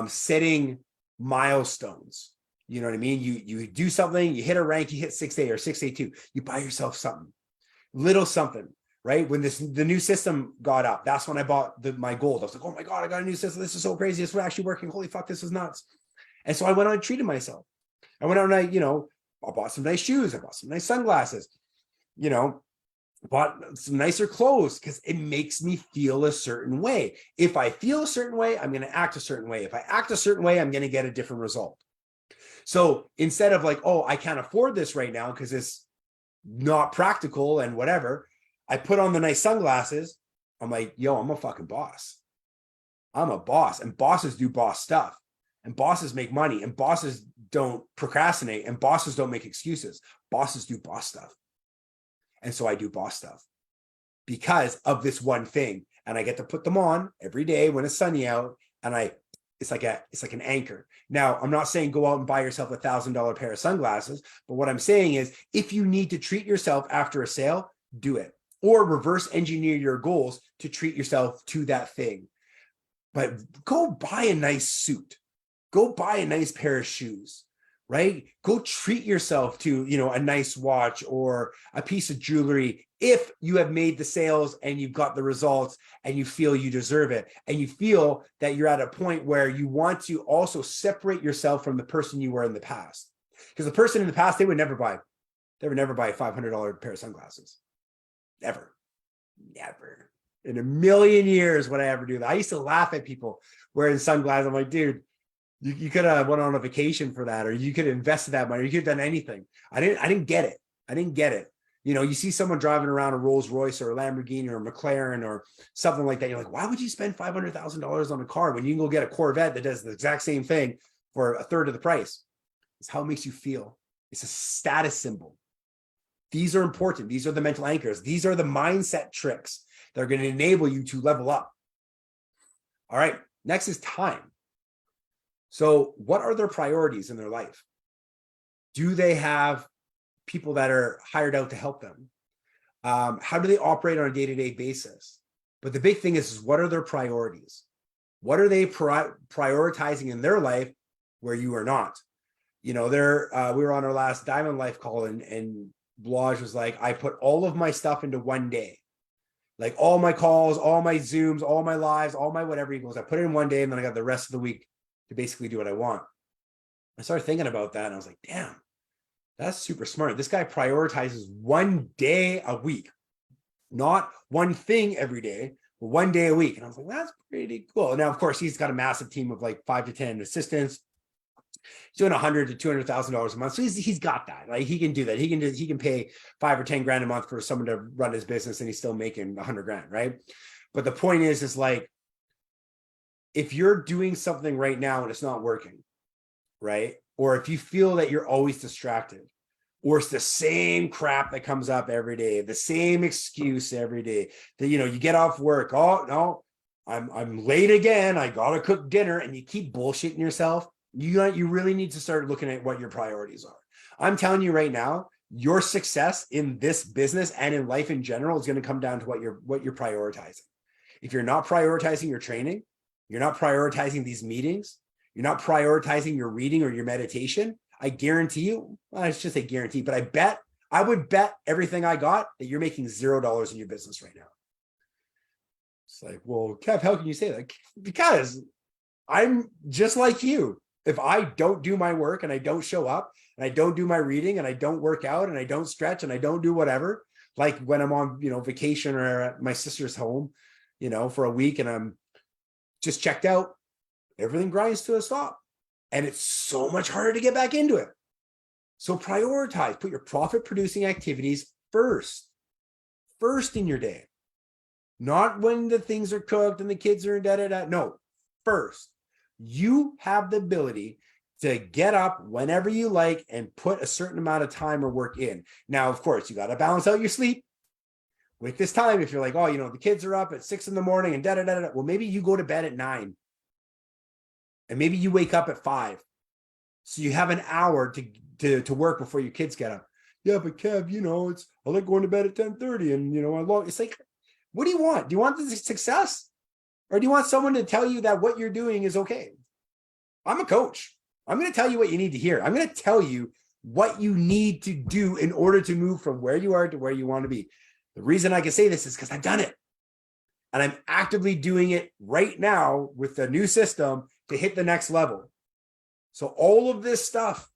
setting milestones. You know what I mean? You do something, you hit a rank, you hit 6A or 6A2, you buy yourself something, little something, right? When the new system got up, that's when I bought my gold. I was like, oh my God, I got a new system. This is so crazy. It's actually working. Holy fuck, this is nuts. And so I went on and treated myself. I went out and I bought some nice shoes. I bought some nice sunglasses, bought some nicer clothes because it makes me feel a certain way. If I feel a certain way, I'm going to act a certain way. If I act a certain way, I'm going to get a different result. So instead of like, oh, I can't afford this right now because it's not practical and whatever, I put on the nice sunglasses. I'm like, yo, I'm a fucking boss. I'm a boss, and bosses do boss stuff, and bosses make money, and bosses don't procrastinate, and bosses don't make excuses. Bosses do boss stuff. And so I do boss stuff because of this one thing. And I get to put them on every day when it's sunny out. And it's like an anchor. Now, I'm not saying go out and buy yourself $1,000 pair of sunglasses, but what I'm saying is, if you need to treat yourself after a sale, do it, or reverse engineer your goals to treat yourself to that thing. But go buy a nice suit, go buy a nice pair of shoes, right? Go treat yourself to, a nice watch or a piece of jewelry if you have made the sales and you've got the results and you feel you deserve it. And you feel that you're at a point where you want to also separate yourself from the person you were in the past. Because the person in the past, they would never buy a $500 pair of sunglasses. Never. In a million years would I ever do that. I used to laugh at people wearing sunglasses. I'm like, dude, You could have went on a vacation for that, or you could have invested that money, or you could have done anything. I didn't get it. I didn't get it. You know, you see someone driving around a Rolls Royce or a Lamborghini or a McLaren or something like that. You're like, why would you spend $500,000 on a car when you can go get a Corvette that does the exact same thing for a third of the price? It's how it makes you feel. It's a status symbol. These are important. These are the mental anchors. These are the mindset tricks that are going to enable you to level up. All right. Next is time. So what are their priorities in their life? Do they have people that are hired out to help them? How do they operate on a day-to-day basis? But the big thing is what are their priorities? What are they prioritizing in their life where you are not? You know, we were on our last Diamond Life call, and Blage was like, I put all of my stuff into one day. Like all my calls, all my Zooms, all my lives, all my whatever. He goes, I put it in one day, and then I got the rest of the week to basically do what I want. I started thinking about that, and I was like, damn, that's super smart. This guy prioritizes one day a week, not one thing every day, but one day a week. And I was like, that's pretty cool. Now, of course, he's got a massive team of like 5 to 10 assistants. He's doing $100,000 to $200,000 a month. So he's got that. Like he can do that. He can pay 5 or 10 grand a month for someone to run his business, and he's still making 100 grand, right? But the point is like, if you're doing something right now and it's not working, right? Or if you feel that you're always distracted, or it's the same crap that comes up every day, the same excuse every day, that, you know, you get off work, oh no, I'm late again, I gotta cook dinner, and you keep bullshitting yourself, you really need to start looking at what your priorities are. I'm telling you right now, your success in this business and in life in general is going to come down to what you're prioritizing. If you're not prioritizing your training, you're not prioritizing these meetings, you're not prioritizing your reading or your meditation, I guarantee you, well, I should say guarantee, but I would bet everything I got that you're making $0 in your business right now. It's like, well, Kev, how can you say that? Because I'm just like you. If I don't do my work and I don't show up and I don't do my reading and I don't work out and I don't stretch and I don't do whatever, like when I'm on, you know, vacation or at my sister's home, you know, for a week and I'm just checked out, everything grinds to a stop. And it's so much harder to get back into it. So prioritize, put your profit producing activities first in your day. Not when the things are cooked and the kids are da-da-da. No, first. You have the ability to get up whenever you like and put a certain amount of time or work in. Now, of course, you got to balance out your sleep with this time. If you're like, oh, you know, the kids are up at 6 in the morning and da-da-da-da. Well, maybe you go to bed at 9. And maybe you wake up at 5. So you have an hour to work before your kids get up. Yeah, but Kev, you know, I like going to bed at 10:30 and, you know, it's like, what do you want? Do you want the success? Or do you want someone to tell you that what you're doing is okay? I'm a coach. I'm going to tell you what you need to hear. I'm going to tell you what you need to do in order to move from where you are to where you want to be. The reason I can say this is because I've done it. And I'm actively doing it right now with the new system to hit the next level. So all of this stuff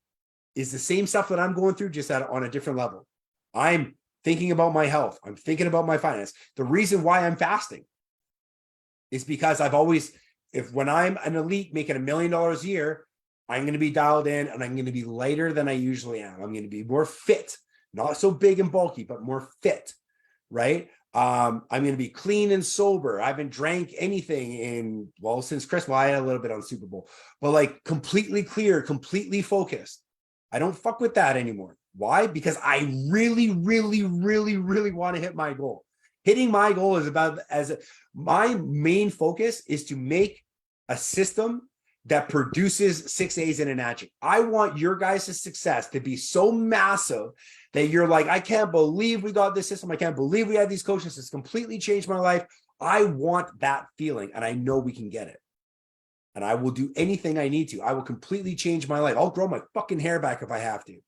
is the same stuff that I'm going through, just on a different level. I'm thinking about my health. I'm thinking about my finance. The reason why I'm fasting is because when I'm an elite making $1 million a year, I'm going to be dialed in and I'm going to be lighter than I usually am. I'm going to be more fit, not so big and bulky, but more fit, right? I'm going to be clean and sober. I haven't drank anything since Christmas. Well, I had a little bit on Super Bowl, but like completely clear, completely focused. I don't fuck with that anymore. Why? Because I really, really, really, really want to hit my goal. Hitting my goal is my main focus is to make a system that produces 6 A's in an adjunct. I want your guys' success to be so massive that you're like, I can't believe we got this system. I can't believe we had these coaches. It's completely changed my life. I want that feeling, and I know we can get it. And I will do anything I need to. I will completely change my life. I'll grow my fucking hair back if I have to.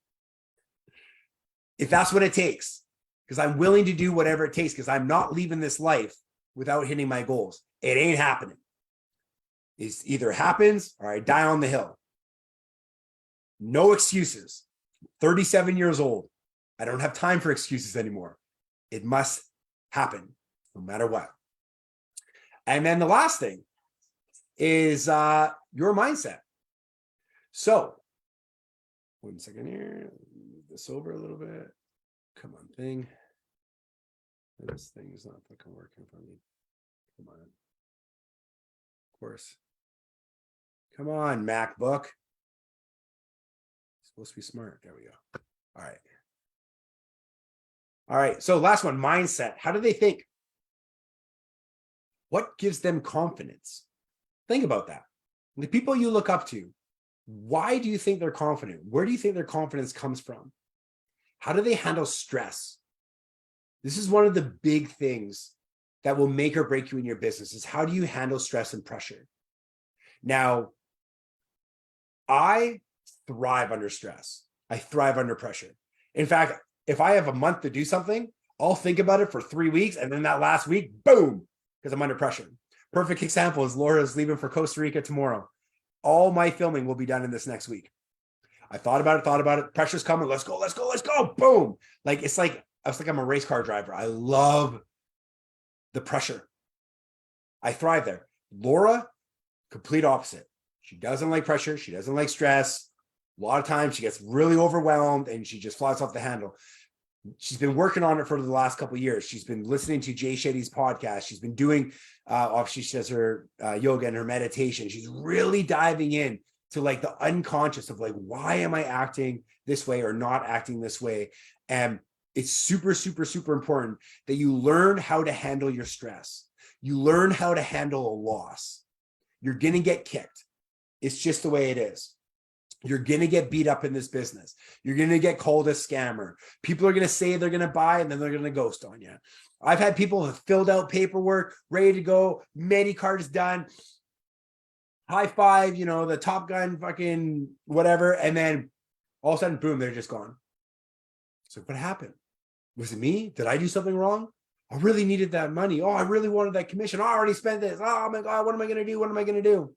If that's what it takes. Because I'm willing to do whatever it takes, because I'm not leaving this life without hitting my goals. It ain't happening. It either happens or I die on the hill. No excuses. 37 years old. I don't have time for excuses anymore. It must happen no matter what. And then the last thing is your mindset. So 1 second here. Move this over a little bit. Come on, thing. This thing is not fucking working for me. Come on. Of course. Come on, MacBook. It's supposed to be smart. There we go. All right. All right. So last one, mindset. How do they think? What gives them confidence? Think about that. The people you look up to, why do you think they're confident? Where do you think their confidence comes from? How do they handle stress? This is one of the big things that will make or break you in your business is how do you handle stress and pressure? Now, I thrive under stress. I thrive under pressure. In fact, if I have a month to do something, I'll think about it for 3 weeks. And then that last week, boom, because I'm under pressure. Perfect example is Laura's leaving for Costa Rica tomorrow. All my filming will be done in this next week. I thought about it. Pressure's coming. Let's go. Boom. It's like I'm a race car driver. I love the pressure. I thrive there. Laura, complete opposite. She doesn't like pressure. She doesn't like stress. A lot of times she gets really overwhelmed and she just flies off the handle. She's been working on it for the last couple of years. She's been listening to Jay Shetty's podcast. She's been doing, she does her yoga and her meditation. She's really diving in to like the unconscious of like, why am I acting this way or not acting this way? And it's super, super, super important that you learn how to handle your stress. You learn how to handle a loss. You're going to get kicked. It's just the way it is. You're going to get beat up in this business. You're going to get called a scammer. People are going to say they're going to buy and then they're going to ghost on you. I've had people who have filled out paperwork, ready to go, many cards done, high five, the Top Gun fucking whatever. And then all of a sudden, boom, they're just gone. So what happened? Was it me? Did I do something wrong? I really needed that money. Oh, I really wanted that commission. Oh, I already spent this. Oh my God, what am I going to do? What am I going to do?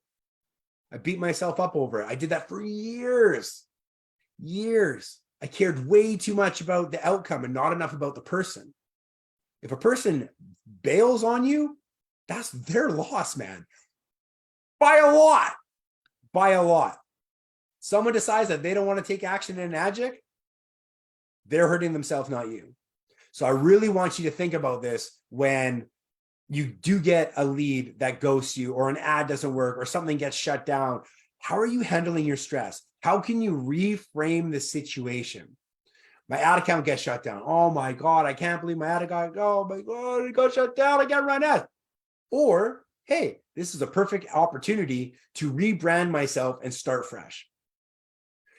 I beat myself up over it. I did that for years. I cared way too much about the outcome and not enough about the person. If a person bails on you, that's their loss, man. By a lot. Someone decides that they don't want to take action in Agic, they're hurting themselves, not you. So I really want you to think about this when you do get a lead that ghosts you or an ad doesn't work or something gets shut down. How are you handling your stress? How can you reframe the situation? My ad account gets shut down. Oh my God, I can't believe my ad account. Oh my God, it got shut down. I can't run ads. Or, hey, this is a perfect opportunity to rebrand myself and start fresh.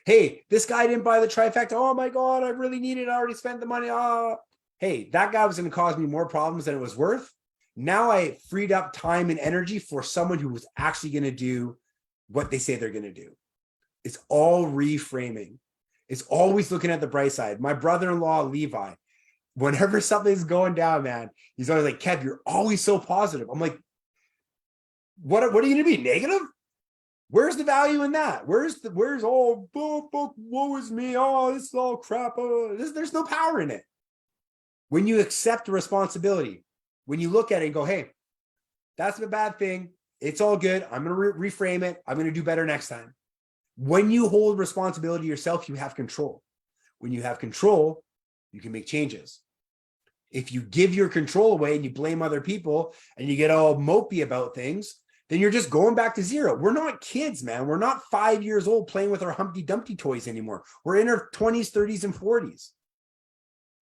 Hey, this guy didn't buy the trifecta. Oh my God, I really need it. I already spent the money. Oh. Hey, that guy was going to cause me more problems than it was worth. Now I freed up time and energy for someone who was actually going to do what they say they're going to do. It's all reframing. It's always looking at the bright side. My brother-in-law, Levi, whenever something's going down, man, he's always like, Kev, you're always so positive. I'm like, what are you going to be, negative? Where's the value in that? Where's woe is me? Oh, this is all crap. Oh, there's no power in it. When you accept the responsibility, when you look at it and go, hey, that's a bad thing. It's all good. I'm going to reframe it. I'm going to do better next time. When you hold responsibility yourself, you have control. When you have control, you can make changes. If you give your control away and you blame other people and you get all mopey about things, then you're just going back to zero. We're not kids, man. We're not 5 years old playing with our Humpty Dumpty toys anymore. We're in our 20s, 30s, and 40s.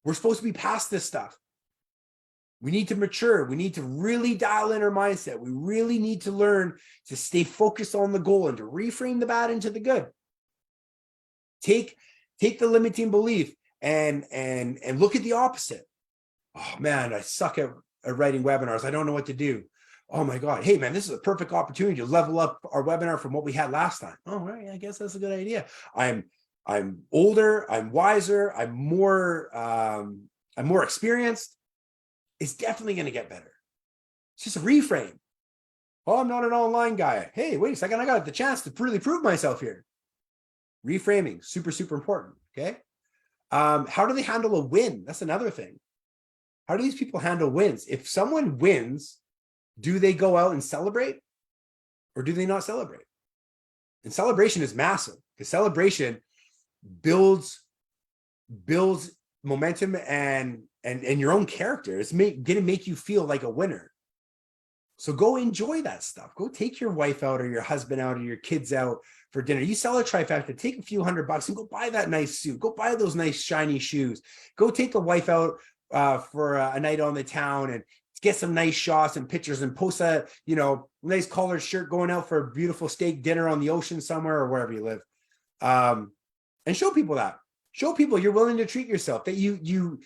We're supposed to be past this stuff. We need to mature. We need to really dial in our mindset. We really need to learn to stay focused on the goal and to reframe the bad into the good. Take the limiting belief and look at the opposite. Oh man, I suck at writing webinars. I don't know what to do. Oh my God. Hey man, this is a perfect opportunity to level up our webinar from what we had last time. Oh, right. I guess that's a good idea. I'm older. I'm wiser. I'm more experienced. It's definitely going to get better. It's just a reframe. Oh, I'm not an online guy. Hey, wait a second. I got the chance to really prove myself here. Reframing, super, super important. Okay. How do they handle a win? That's another thing. How do these people handle wins? If someone wins, do they go out and celebrate or do they not celebrate? And celebration is massive because celebration builds momentum and your own character. It's gonna make you feel like a winner. So go enjoy that stuff. Go take your wife out or your husband out or your kids out for dinner. You sell a trifecta, take a few $100 and go buy that nice suit. Go buy those nice shiny shoes. Go take the wife out for a night on the town and get some nice shots and pictures and post a, nice collared shirt going out for a beautiful steak dinner on the ocean somewhere or wherever you live. And show people that. Show people you're willing to treat yourself, that you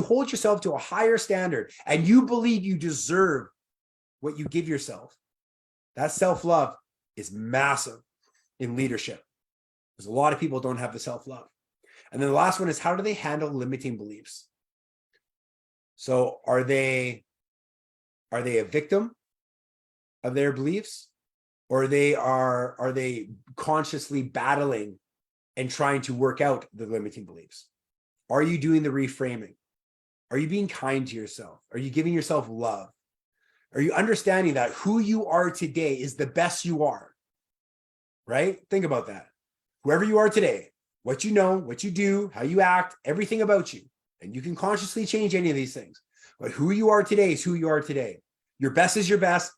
hold yourself to a higher standard and you believe you deserve what you give yourself. That self-love is massive in leadership because a lot of people don't have the self-love. And then the last one is, how do they handle limiting beliefs? So are they a victim of their beliefs, or are they consciously battling and trying to work out the limiting beliefs? Are you doing the reframing? Are you being kind to yourself? Are you giving yourself love? Are you understanding that who you are today is the best you are? Right? Think about that. Whoever you are today, what you know, what you do, how you act, everything about you. And you can consciously change any of these things. But who you are today is who you are today. Your best is your best.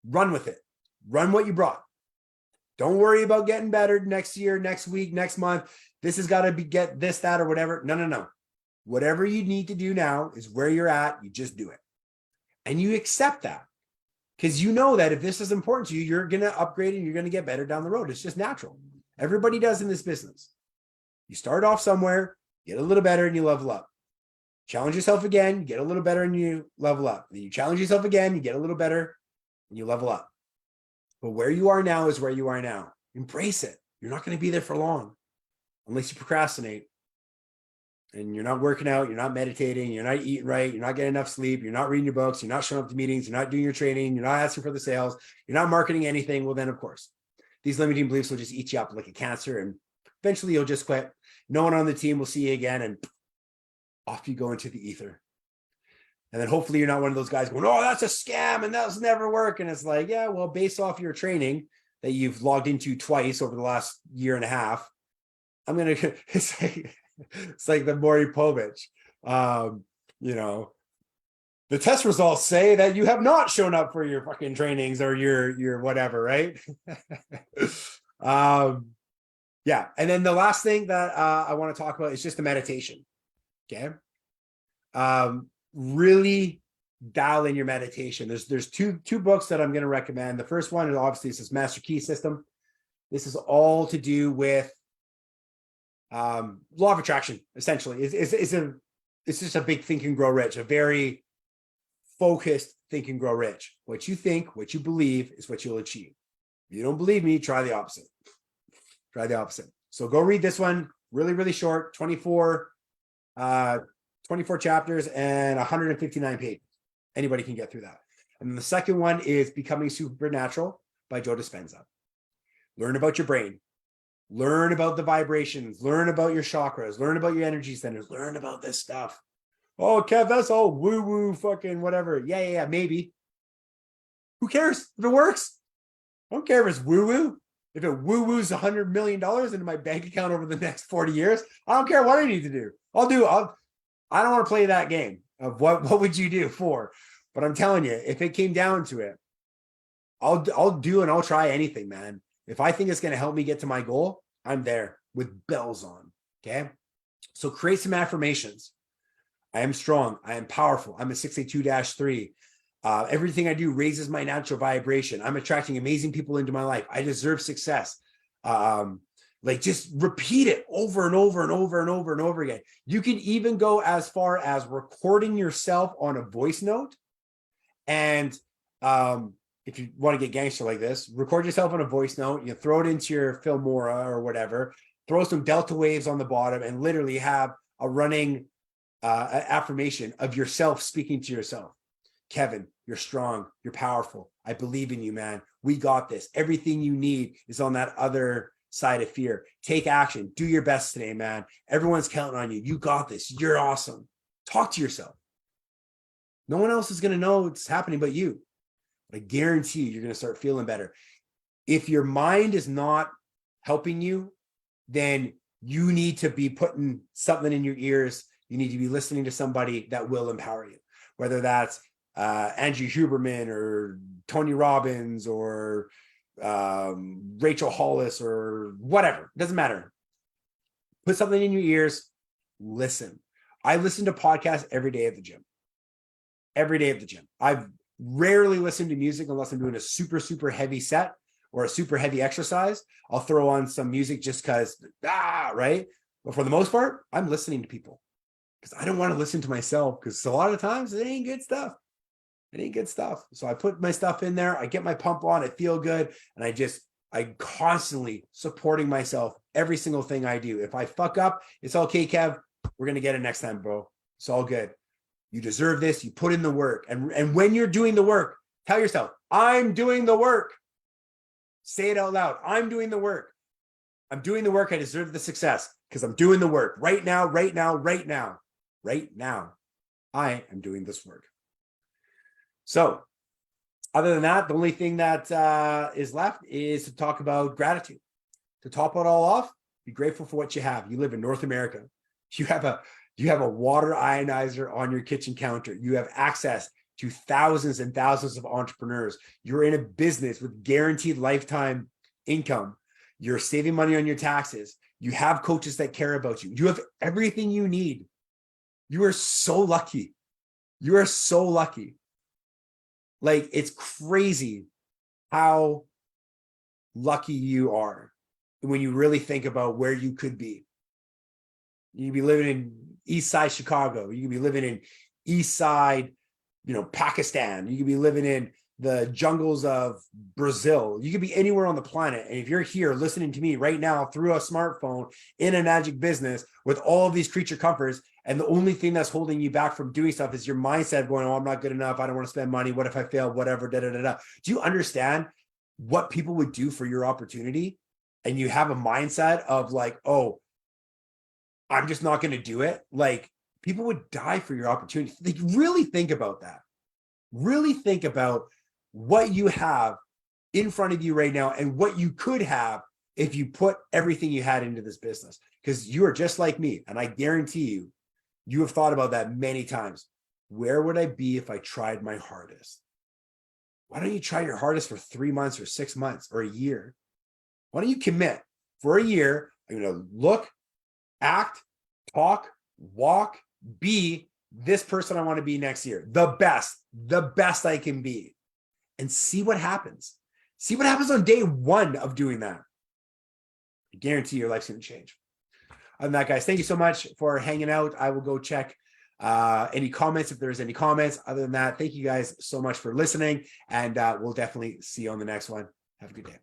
Run with it. Run what you brought. Don't worry about getting better next year, next week, next month. This has got to get this, that, or whatever. No. Whatever you need to do now is where you're at. You just do it. And you accept that because you know that if this is important to you, you're going to upgrade and you're going to get better down the road. It's just natural. Everybody does in this business. You start off somewhere, get a little better, and you level up. Challenge yourself again, get a little better, and you level up. Then you challenge yourself again, you get a little better, and you level up. But where you are now is where you are now. Embrace it. You're not going to be there for long unless you procrastinate. And you're not working out, you're not meditating, you're not eating right, you're not getting enough sleep, you're not reading your books, you're not showing up to meetings, you're not doing your training, you're not asking for the sales, you're not marketing anything. Well, then, of course, these limiting beliefs will just eat you up like a cancer, and eventually you'll just quit. No one on the team will see you again, and off you go into the ether. And then hopefully you're not one of those guys going, oh, that's a scam and that's never work. And it's like, yeah, well, based off your training that you've logged into twice over the last year and a half, it's like the Maury Povich, the test results say that you have not shown up for your fucking trainings or your whatever, right? Yeah. And then the last thing that I want to talk about is just the meditation. Okay. Really dial in your meditation. There's two books that I'm going to recommend. The first one is obviously this Master Key System. This is all to do with law of attraction. Essentially, it's just a big Think and Grow Rich, a very focused Think and Grow Rich. What you think, what you believe is what you'll achieve. If you don't believe me, try the opposite. Try the opposite. So go read this one. Really, really short. 24 chapters and 159 pages. Anybody can get through that. And then the second one is Becoming Supernatural by Joe Dispenza. Learn about your brain. Learn about the vibrations. Learn about your chakras. Learn about your energy centers. Learn about this stuff. Oh, Kev, that's all woo-woo fucking whatever. Yeah, maybe. Who cares if it works? I don't care if it's woo-woo. If it woo-woos $100 million into my bank account over the next 40 years, I don't care what I need to do. I don't want to play that game of what would you do for, but I'm telling you, if it came down to it, I'll do and I'll try anything, man. If I think it's going to help me get to my goal, I'm there with bells on. Okay. So create some affirmations. I am strong. I am powerful. I'm a 682-3. Everything I do raises my natural vibration. I'm attracting amazing people into my life. I deserve success. Like just repeat it over and over and over and over and over again. You can even go as far as recording yourself on a voice note. And if you want to get gangster like this, record yourself on a voice note, you throw it into your Filmora or whatever, throw some delta waves on the bottom and literally have a running affirmation of yourself speaking to yourself. Kevin, you're strong. You're powerful. I believe in you, man. We got this. Everything you need is on that other side of fear. Take action. Do your best today, man. Everyone's counting on you. You got this. You're awesome. Talk to yourself. No one else is going to know what's happening but you. But I guarantee you're going to start feeling better. If your mind is not helping you, then you need to be putting something in your ears. You need to be listening to somebody that will empower you, whether that's Andrew Huberman or Tony Robbins or Rachel Hollis or whatever. It doesn't matter. Put something in your ears. Listen. I listen to podcasts every day at the gym. Every day at the gym. I've rarely listened to music unless I'm doing a super, super heavy set or a super heavy exercise. I'll throw on some music just because, right? But for the most part, I'm listening to people because I don't want to listen to myself because a lot of times it ain't good stuff. It ain't good stuff. So I put my stuff in there. I get my pump on. I feel good. And I'm constantly supporting myself every single thing I do. If I fuck up, it's okay, Kev. We're going to get it next time, bro. It's all good. You deserve this. You put in the work. And when you're doing the work, tell yourself, I'm doing the work. Say it out loud. I'm doing the work. I'm doing the work. I deserve the success because I'm doing the work right now, right now, right now, right now. I am doing this work. So other than that, the only thing that is left is to talk about gratitude. To top it all off, be grateful for what you have. You live in North America. You have a water ionizer on your kitchen counter. You have access to thousands and thousands of entrepreneurs. You're in a business with guaranteed lifetime income. You're saving money on your taxes. You have coaches that care about you. You have everything you need. You are so lucky. You are so lucky. Like, it's crazy how lucky you are when you really think about where you could be. You could be living in East Side Chicago. You could be living in East Side, Pakistan. You could be living in the jungles of Brazil. You could be anywhere on the planet. And if you're here listening to me right now through a smartphone in a magic business with all of these creature comforts, and the only thing that's holding you back from doing stuff is your mindset going, oh, I'm not good enough. I don't want to spend money. What if I fail? Whatever, da, da, da, da. Do you understand what people would do for your opportunity? And you have a mindset of like, oh, I'm just not going to do it. Like, people would die for your opportunity. Like, really think about that. Really think about what you have in front of you right now and what you could have if you put everything you had into this business. Because you are just like me. And I guarantee you, you have thought about that many times. Where would I be if I tried my hardest? Why don't you try your hardest for 3 months or 6 months or a year? Why don't you commit for a year? I'm going to look, act, talk, walk, be this person I want to be next year. The best I can be. And see what happens. See what happens on day one of doing that. I guarantee your life's going to change. Other than that, guys, thank you so much for hanging out. I will go check any comments if there's any comments. Other than that, thank you guys so much for listening. And we'll definitely see you on the next one. Have a good day.